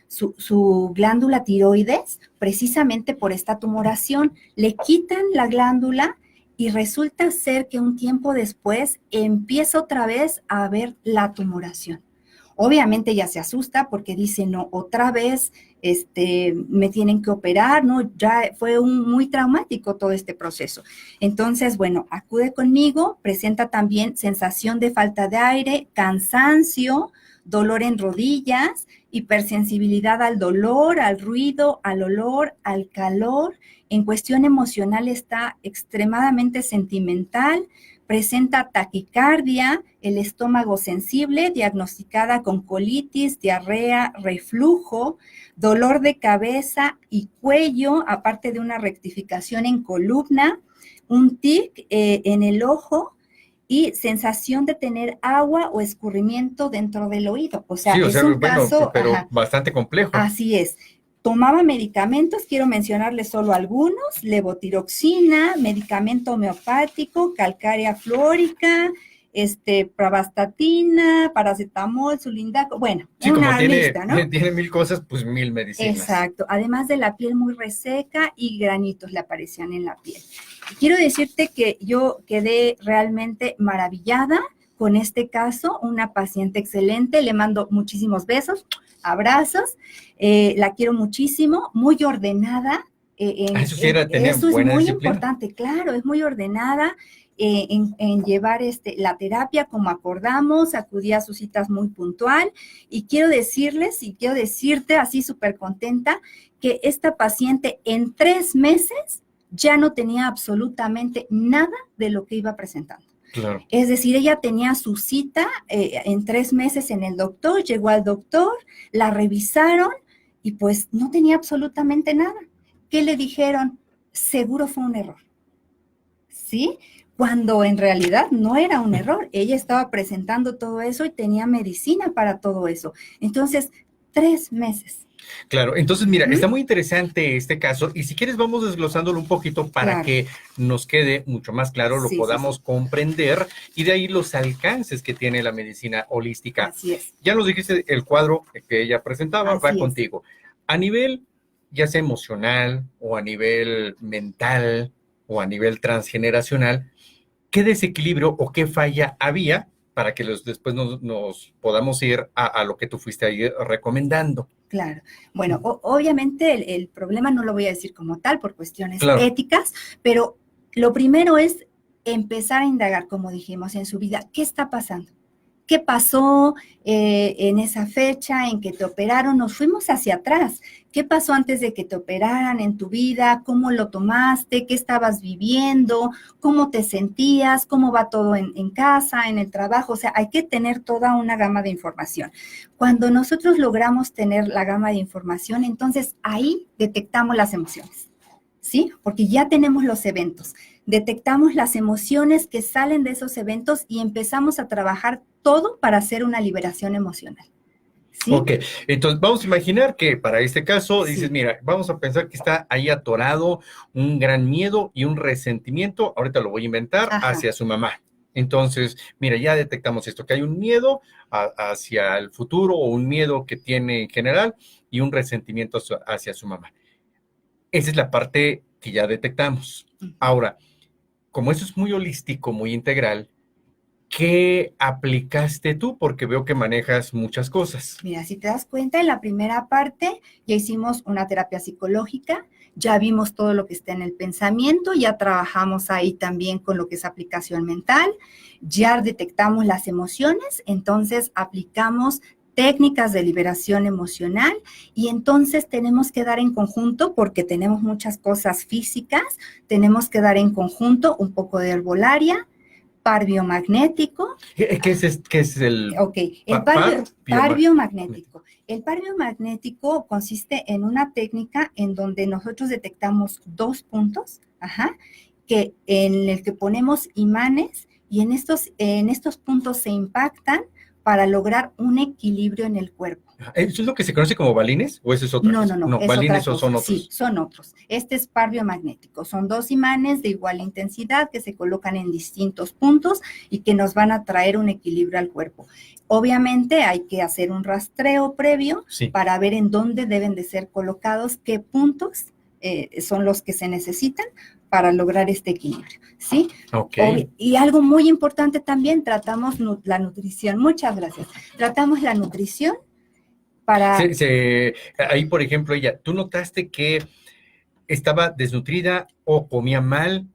su glándula tiroides precisamente por esta tumoración. Le quitan la glándula y resulta ser que un tiempo después empieza otra vez a ver la tumoración. Obviamente ella se asusta porque dice, no, otra vez me tienen que operar, ¿no? Ya fue muy traumático todo este proceso. Entonces, bueno, acude conmigo, presenta también sensación de falta de aire, cansancio, dolor en rodillas, hipersensibilidad al dolor, al ruido, al olor, al calor. En cuestión emocional está extremadamente sentimental, presenta taquicardia, el estómago sensible, diagnosticada con colitis, diarrea, reflujo, dolor de cabeza y cuello, aparte de una rectificación en columna, un tic en el ojo y sensación de tener agua o escurrimiento dentro del oído. O sea, Sí, o es sea, un bueno, caso... pero Ajá, bastante complejo. así es. Tomaba medicamentos, quiero mencionarles solo algunos: levotiroxina, medicamento homeopático, calcárea fluórica, pravastatina, paracetamol, sulindaco, bueno, Sí, como una lista, ¿no? tiene 1000 cosas, pues 1000 medicinas. Exacto, además de la piel muy reseca y granitos le aparecían en la piel. Quiero decirte que yo quedé realmente maravillada con este caso, una paciente excelente, le mando muchísimos besos, abrazos, la quiero muchísimo, muy ordenada. Eso sí era, tenía Eso es buena muy disciplina. importante, claro, es muy ordenada en llevar la terapia como acordamos, acudía a sus citas muy puntual, y quiero decirles y quiero decirte así súper contenta que esta paciente en 3 meses ya no tenía absolutamente nada de lo que iba presentando. Claro. Es decir, ella tenía su cita en 3 meses en el doctor, llegó al doctor, la revisaron y pues no tenía absolutamente nada. ¿Qué le dijeron? Seguro fue un error. ¿Sí? Cuando en realidad no era un error. Ella estaba presentando todo eso y tenía medicina para todo eso. Entonces, 3 meses. Claro, entonces mira, está muy interesante este caso y si quieres vamos desglosándolo un poquito para que nos quede mucho más claro, lo podamos comprender y de ahí los alcances que tiene la medicina holística. Así es. Ya nos dijiste el cuadro que ella presentaba, va contigo. A nivel ya sea emocional o a nivel mental o a nivel transgeneracional, ¿qué desequilibrio o qué falla había para que después nos podamos ir a lo que tú fuiste ahí recomendando? Claro. Bueno, obviamente el problema no lo voy a decir como tal por cuestiones éticas, pero lo primero es empezar a indagar, como dijimos, en su vida. ¿Qué está pasando? ¿Qué pasó en esa fecha en que te operaron? Nos fuimos hacia atrás. ¿Qué pasó antes de que te operaran en tu vida? ¿Cómo lo tomaste? ¿Qué estabas viviendo? ¿Cómo te sentías? ¿Cómo va todo en casa, en el trabajo? O sea, hay que tener toda una gama de información. Cuando nosotros logramos tener la gama de información, entonces ahí detectamos las emociones, ¿sí? Porque ya tenemos los eventos. Detectamos las emociones que salen de esos eventos y empezamos a trabajar todo para hacer una liberación emocional. ¿Sí? Ok, entonces vamos a imaginar que para este caso dices, mira, vamos a pensar que está ahí atorado un gran miedo y un resentimiento, ahorita lo voy a inventar, hacia su mamá. Entonces, mira, ya detectamos esto, que hay un miedo hacia el futuro o un miedo que tiene en general y un resentimiento hacia su mamá. Esa es la parte que ya detectamos. Ahora, como eso es muy holístico, muy integral, ¿qué aplicaste tú? Porque veo que manejas muchas cosas. Mira, si te das cuenta, en la primera parte ya hicimos una terapia psicológica, ya vimos todo lo que está en el pensamiento, ya trabajamos ahí también con lo que es aplicación mental, ya detectamos las emociones, entonces aplicamos técnicas de liberación emocional y entonces tenemos que dar en conjunto, porque tenemos muchas cosas físicas, tenemos que dar en conjunto un poco de herbolaria, par biomagnético. ¿Qué es el? Ok, el par biomagnético. El par biomagnético consiste en una técnica en donde nosotros detectamos 2 puntos, en el que ponemos imanes y en estos puntos se impactan para lograr un equilibrio en el cuerpo. ¿Eso es lo que se conoce como balines o eso es otra cosa? No, es balines otra cosa. O son otros. Sí, son otros. Este es par biomagnético. Son 2 imanes de igual intensidad que se colocan en distintos puntos y que nos van a traer un equilibrio al cuerpo. Obviamente hay que hacer un rastreo previo para ver en dónde deben de ser colocados, qué puntos son los que se necesitan para lograr este equilibrio, ¿sí? Ok. Y algo muy importante también, tratamos la nutrición. Muchas gracias. Tratamos la nutrición para... Ahí, por ejemplo, ¿tú notaste que estaba desnutrida o comía mal?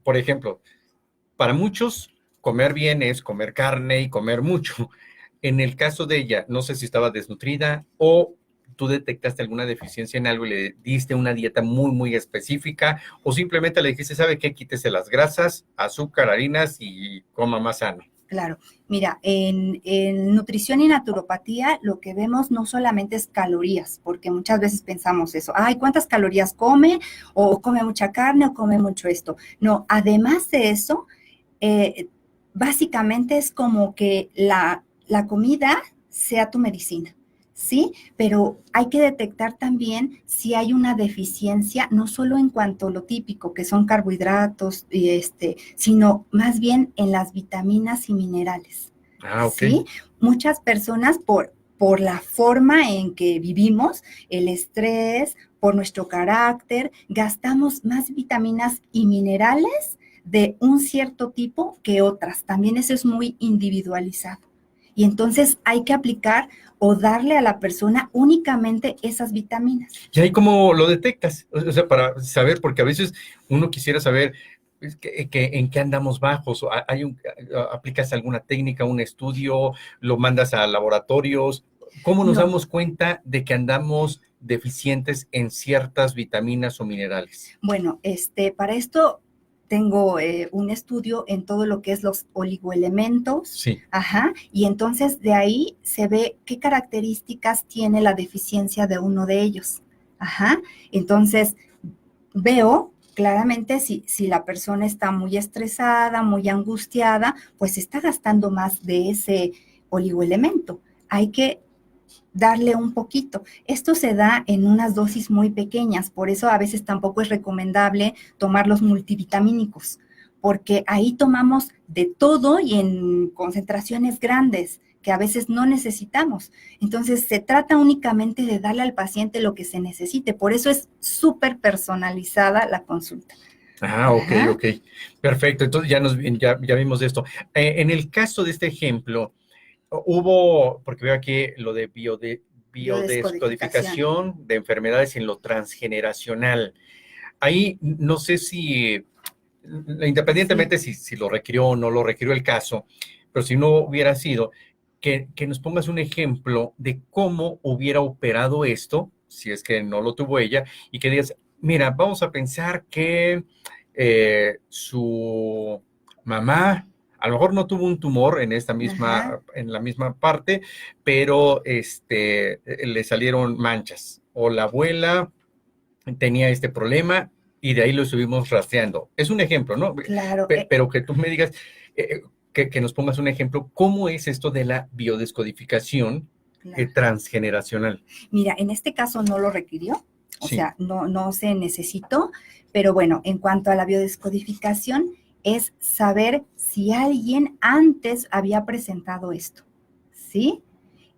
Por ejemplo, para muchos, comer bien es comer carne y comer mucho. En el caso de ella, no sé si estaba desnutrida o tú detectaste alguna deficiencia en algo y le diste una dieta muy, muy específica, o simplemente le dijiste, ¿sabe qué? Quítese las grasas, azúcar, harinas y coma más sano. Claro, mira, en nutrición y naturopatía lo que vemos no solamente es calorías, porque muchas veces pensamos eso, ay, ¿cuántas calorías come? O come mucha carne o come mucho esto. No, además de eso, básicamente es como que la comida sea tu medicina, ¿sí? Pero hay que detectar también si hay una deficiencia, no solo en cuanto a lo típico, que son carbohidratos, sino más bien en las vitaminas y minerales. Ah, ok. ¿Sí? Muchas personas por la forma en que vivimos, el estrés, por nuestro carácter, gastamos más vitaminas y minerales de un cierto tipo que otras. También eso es muy individualizado. Y entonces hay que aplicar o darle a la persona únicamente esas vitaminas. ¿Y ahí cómo lo detectas? O sea, para saber, porque a veces uno quisiera saber en qué andamos bajos. ¿Aplicas alguna técnica, un estudio, lo mandas a laboratorios? ¿Cómo nos damos cuenta de que andamos deficientes en ciertas vitaminas o minerales? Bueno, para esto tengo un estudio en todo lo que es los oligoelementos. Sí. Ajá, y entonces de ahí se ve qué características tiene la deficiencia de uno de ellos. Ajá, entonces veo claramente si la persona está muy estresada, muy angustiada, pues está gastando más de ese oligoelemento. Hay que darle un poquito. Esto se da en unas dosis muy pequeñas, por eso a veces tampoco es recomendable tomar los multivitamínicos, porque ahí tomamos de todo y en concentraciones grandes que a veces no necesitamos. Entonces, se trata únicamente de darle al paciente lo que se necesite. Por eso es súper personalizada la consulta. Ah, ok, ok. Perfecto. Entonces ya vimos de esto. En el caso de este ejemplo, porque veo aquí lo de biodescodificación de enfermedades en lo transgeneracional. Ahí no sé si, independientemente si lo requirió o no lo requirió el caso, pero si no hubiera sido, que nos pongas un ejemplo de cómo hubiera operado esto, si es que no lo tuvo ella, y que digas, mira, vamos a pensar que su mamá a lo mejor no tuvo un tumor en la misma parte, pero le salieron manchas. O la abuela tenía este problema y de ahí lo estuvimos rastreando. Es un ejemplo, ¿no? Claro. Pero que tú me digas, que nos pongas un ejemplo, ¿cómo es esto de la biodescodificación transgeneracional? Mira, en este caso no lo requirió, o Sí. sea, no se necesitó, pero bueno, en cuanto a la biodescodificación, es saber si alguien antes había presentado esto, ¿sí?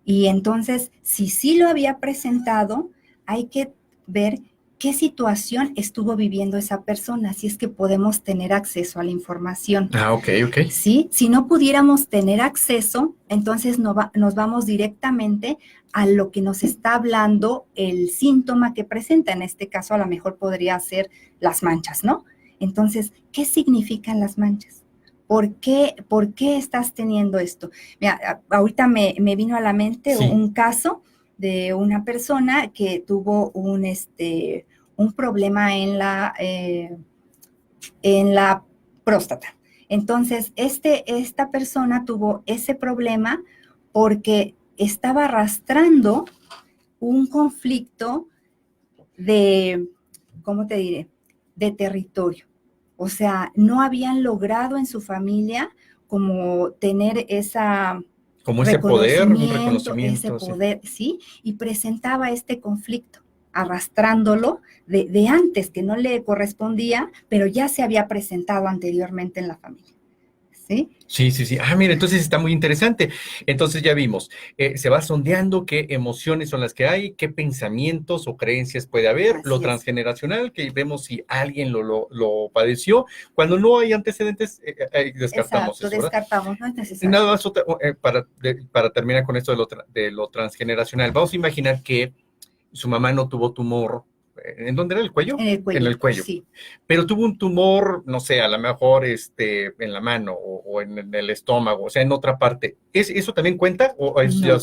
Y entonces, si sí lo había presentado, hay que ver qué situación estuvo viviendo esa persona, si es que podemos tener acceso a la información. Ah, ok. ¿Sí? Si no pudiéramos tener acceso, entonces nos vamos directamente a lo que nos está hablando el síntoma que presenta. En este caso, a lo mejor podría ser las manchas, ¿no? Entonces, ¿qué significan las manchas? ¿Por qué estás teniendo esto? Mira, ahorita me vino a la mente un caso de una persona que tuvo un problema en la próstata. Entonces, esta persona tuvo ese problema porque estaba arrastrando un conflicto de, ¿cómo te diré? De territorio. O sea, no habían logrado en su familia como tener como ese poder, un reconocimiento. Ese poder, ¿sí? Y presentaba este conflicto, arrastrándolo de antes, que no le correspondía, pero ya se había presentado anteriormente en la familia, ¿sí? Sí, sí, sí. Ah, mira, entonces está muy interesante. Entonces ya vimos, se va sondeando qué emociones son las que hay, qué pensamientos o creencias puede haber, lo Así es. transgeneracional, que vemos si alguien lo padeció. Cuando no hay antecedentes, descartamos Exacto, eso, ¿verdad? descartamos, no es necesario. Nada más para terminar con esto de lo transgeneracional. Vamos a imaginar que su mamá no tuvo tumor. ¿En dónde era el cuello? En el cuello. En el cuello. Sí. Pero tuvo un tumor, no sé, a lo mejor en la mano o en el estómago, o sea, en otra parte. ¿Eso también cuenta o es, No. ya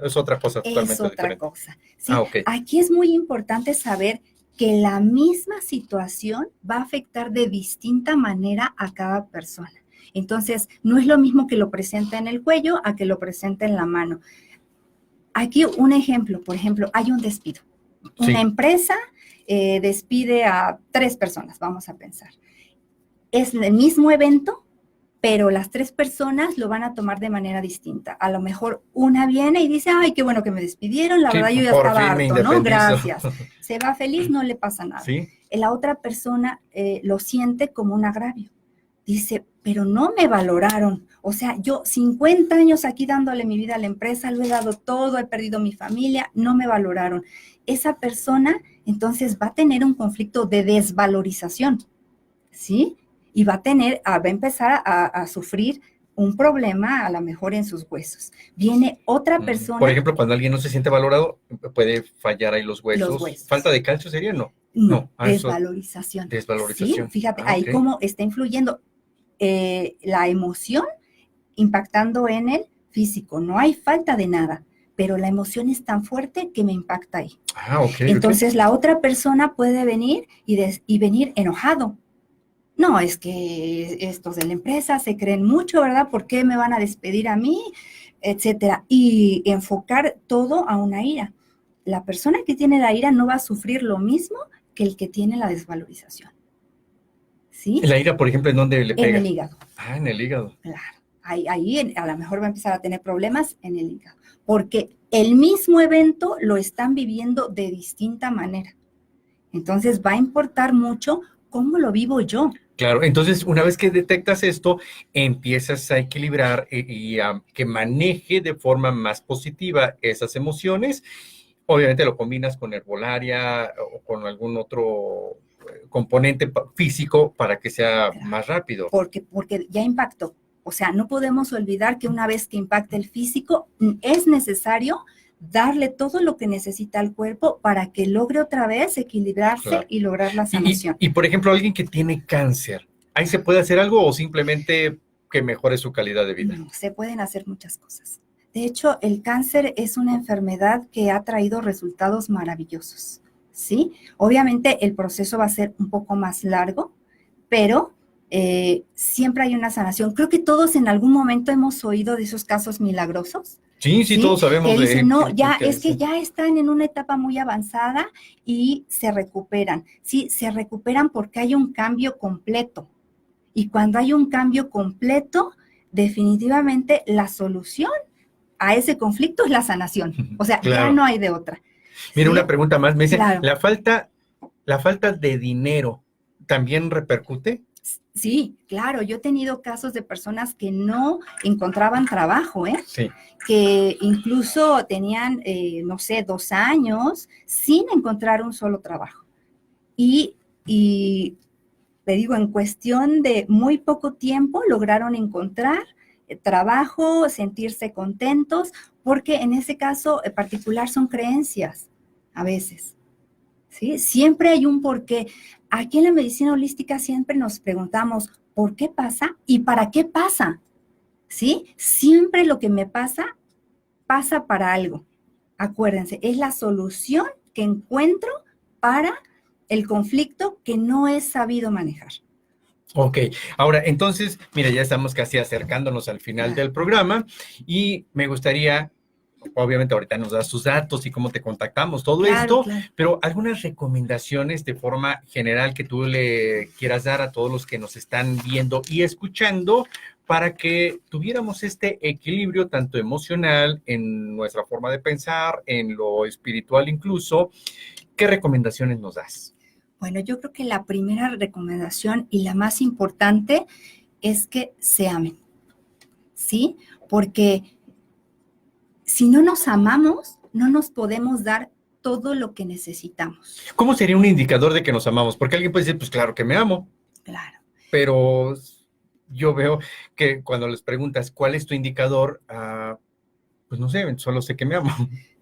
es otra cosa totalmente Es otra diferente? cosa. ¿Sí? Ah, ok. Aquí es muy importante saber que la misma situación va a afectar de distinta manera a cada persona. Entonces, no es lo mismo que lo presenta en el cuello a que lo presenta en la mano. Aquí un ejemplo, por ejemplo, hay un despido. Sí. Una empresa despide a 3 personas, vamos a pensar. Es el mismo evento, pero las 3 personas lo van a tomar de manera distinta. A lo mejor una viene y dice, ay, qué bueno que me despidieron, la Sí, verdad yo ya por estaba fin me harto, ¿no? independizo. Gracias. Se va feliz, no le pasa nada. Sí. La otra persona lo siente como un agravio. Dice, pero no me valoraron. O sea, yo 50 años aquí dándole mi vida a la empresa, lo he dado todo, he perdido mi familia, no me valoraron. Esa persona entonces va a tener un conflicto de desvalorización, ¿sí? Y va a empezar a sufrir un problema a lo mejor en sus huesos. Viene otra persona. Por ejemplo, cuando alguien no se siente valorado, puede fallar ahí los huesos. Los huesos. ¿Falta de calcio sería? No. No, eso- desvalorización. desvalorización. Sí, fíjate, Ah, ahí ok. cómo está influyendo la emoción impactando en el físico. No hay falta de nada, pero la emoción es tan fuerte que me impacta ahí. Ah, ok. Entonces la otra persona puede venir y venir enojado. No, es que estos de la empresa se creen mucho, ¿verdad? ¿Por qué me van a despedir a mí? Etcétera. Y enfocar todo a una ira. La persona que tiene la ira no va a sufrir lo mismo que el que tiene la desvalorización. ¿Sí? La ira, por ejemplo, ¿en dónde le pega? En el hígado. Ah, en el hígado. Claro. Ahí a lo mejor va a empezar a tener problemas en el hígado. Porque el mismo evento lo están viviendo de distinta manera. Entonces va a importar mucho cómo lo vivo yo. Claro, entonces una vez que detectas esto, empiezas a equilibrar y a que maneje de forma más positiva esas emociones. Obviamente lo combinas con herbolaria o con algún otro componente físico para que sea Claro. más rápido. Porque ya impactó. O sea, no podemos olvidar que una vez que impacta el físico, es necesario darle todo lo que necesita el cuerpo para que logre otra vez equilibrarse Claro. y lograr la sanación. Y, por ejemplo, alguien que tiene cáncer, ¿ahí se puede hacer algo o simplemente que mejore su calidad de vida? No, se pueden hacer muchas cosas. De hecho, el cáncer es una enfermedad que ha traído resultados maravillosos, ¿sí? Obviamente el proceso va a ser un poco más largo, pero siempre hay una sanación. Creo que todos en algún momento hemos oído de esos casos milagrosos. Sí, todos sabemos que dicen, no, ya que es que ya están en una etapa muy avanzada y se recuperan. Sí, se recuperan porque hay un cambio completo. Y cuando hay un cambio completo, definitivamente la solución a ese conflicto es la sanación. O sea, Claro. ya no hay de otra. Mira, ¿sí? una pregunta más. Me dice, Claro. la falta de dinero ¿también repercute? Sí, claro. Yo he tenido casos de personas que no encontraban trabajo, Sí. que incluso tenían, no sé, 2 años sin encontrar un solo trabajo. Y le digo, en cuestión de muy poco tiempo lograron encontrar trabajo, sentirse contentos, porque en ese caso en particular son creencias, a veces. ¿Sí? Siempre hay un porqué. Aquí en la medicina holística siempre nos preguntamos, ¿por qué pasa y para qué pasa? ¿Sí? Siempre lo que me pasa, pasa para algo. Acuérdense, es la solución que encuentro para el conflicto que no he sabido manejar. Ok, ahora entonces, mira, ya estamos casi acercándonos al final del programa y me gustaría, obviamente ahorita nos das tus datos y cómo te contactamos, todo esto, pero algunas recomendaciones de forma general que tú le quieras dar a todos los que nos están viendo y escuchando para que tuviéramos este equilibrio tanto emocional en nuestra forma de pensar, en lo espiritual incluso. ¿Qué recomendaciones nos das? Bueno, yo creo que la primera recomendación y la más importante es que se amen. ¿sí? Porque si no nos amamos, no nos podemos dar todo lo que necesitamos. ¿Cómo sería un indicador de que nos amamos? Porque alguien puede decir, pues claro que me amo, Claro. pero yo veo que cuando les preguntas cuál es tu indicador, pues no sé, solo sé que me amo.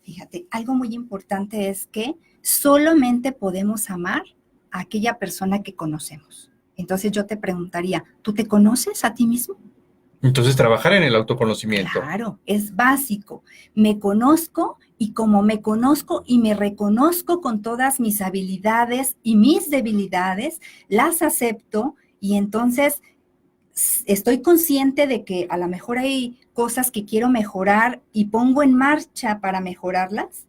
Fíjate, algo muy importante es que solamente podemos amar a aquella persona que conocemos. Entonces yo te preguntaría, ¿tú te conoces a ti mismo? Entonces, trabajar en el autoconocimiento. Claro, es básico. Me conozco y como me conozco y me reconozco con todas mis habilidades y mis debilidades, las acepto y entonces estoy consciente de que a lo mejor hay cosas que quiero mejorar y pongo en marcha para mejorarlas.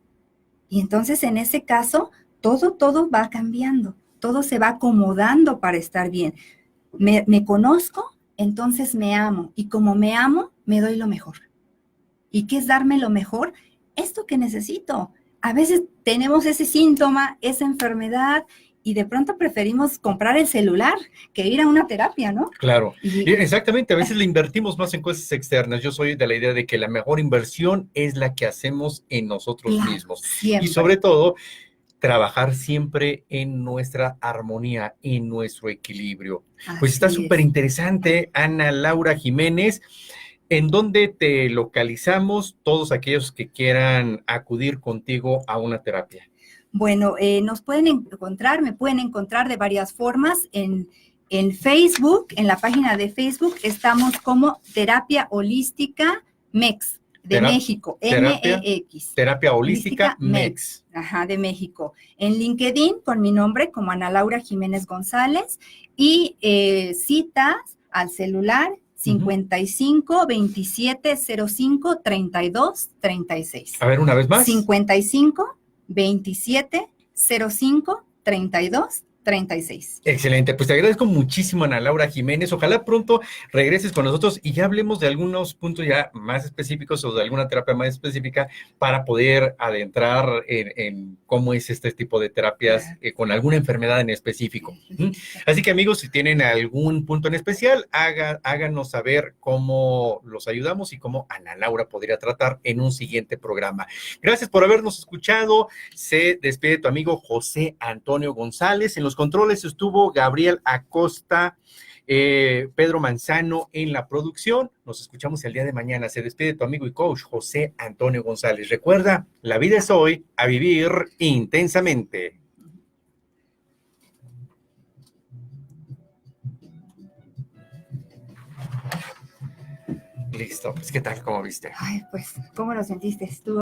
Y entonces en ese caso, todo va cambiando, todo se va acomodando para estar bien. Me conozco, entonces me amo. Y como me amo, me doy lo mejor. ¿Y qué es darme lo mejor? Esto que necesito. A veces tenemos ese síntoma, esa enfermedad, y de pronto preferimos comprar el celular que ir a una terapia, ¿no? Claro, Y exactamente, a veces le invertimos más en cosas externas. Yo soy de la idea de que la mejor inversión es la que hacemos en nosotros claro, mismos. siempre. Y sobre todo, trabajar siempre en nuestra armonía, en nuestro equilibrio. Pues está Así súper es. interesante, Ana Laura Jiménez. ¿En dónde te localizamos todos aquellos que quieran acudir contigo a una terapia? Bueno, nos pueden encontrar, me pueden encontrar de varias formas en Facebook, en la página de Facebook, estamos como Terapia Holística MEX de Tera- México, terapia, MEX. terapia holística MEX. Ajá, de México. En LinkedIn, con mi nombre, como Ana Laura Jiménez González, y citas al celular 55 27 05 32 36. A ver, una vez más. 55 27 05 32 36. Excelente, pues te agradezco muchísimo, Ana Laura Jiménez. Ojalá pronto regreses con nosotros y ya hablemos de algunos puntos ya más específicos o de alguna terapia más específica para poder adentrar en cómo es este tipo de terapias con alguna enfermedad en específico. Así que amigos, si tienen algún punto en especial, háganos saber cómo los ayudamos y cómo Ana Laura podría tratar en un siguiente programa. Gracias por habernos escuchado. Se despide tu amigo José Antonio González. En los controles estuvo Gabriel Acosta, Pedro Manzano en la producción. Nos escuchamos el día de mañana. Se despide tu amigo y coach José Antonio González. Recuerda, la vida es hoy, a vivir intensamente. Listo, pues ¿qué tal? ¿Cómo viste? Ay, pues, ¿cómo lo sentiste? Estuvo